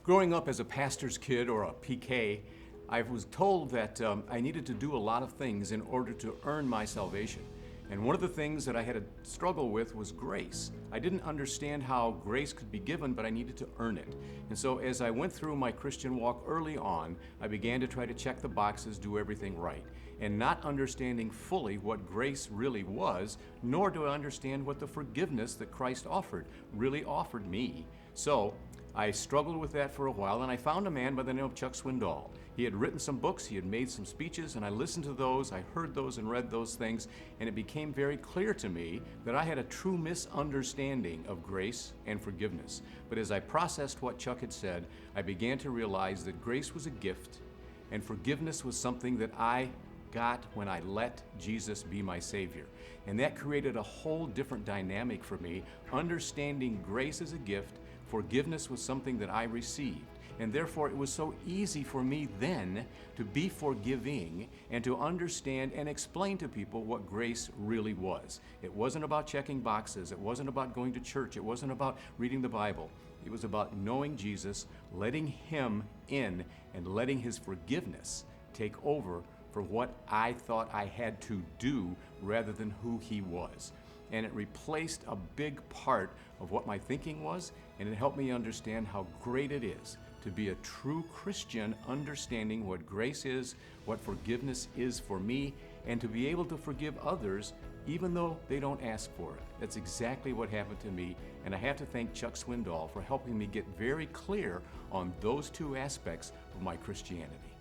Growing up as a pastor's kid or a PK, I was told that I needed to do a lot of things in order to earn my salvation. And one of the things that I had to struggle with was grace. I didn't understand how grace could be given, but I needed to earn it. And so as I went through my Christian walk early on, I began to try to check the boxes, do everything right, and not understanding fully what grace really was, nor do I understand what the forgiveness that Christ offered really offered me. So I struggled with that for a while, and I found a man by the name of Chuck Swindoll. He had written some books, he had made some speeches, and I listened to those, I heard those and read those things, and it became very clear to me that I had a true misunderstanding of grace and forgiveness. But as I processed what Chuck had said, I began to realize that grace was a gift, and forgiveness was something that I got when I let Jesus be my Savior. And that created a whole different dynamic for me. Understanding grace as a gift, forgiveness was something that I received. And therefore it was so easy for me then to be forgiving and to understand and explain to people what grace really was. It wasn't about checking boxes, it wasn't about going to church, it wasn't about reading the Bible. It was about knowing Jesus, letting Him in, and letting His forgiveness take over for what I thought I had to do rather than who He was. And it replaced a big part of what my thinking was, and it helped me understand how great it is to be a true Christian, understanding what grace is, what forgiveness is for me, and to be able to forgive others even though they don't ask for it. That's exactly what happened to me, and I have to thank Chuck Swindoll for helping me get very clear on those two aspects of my Christianity.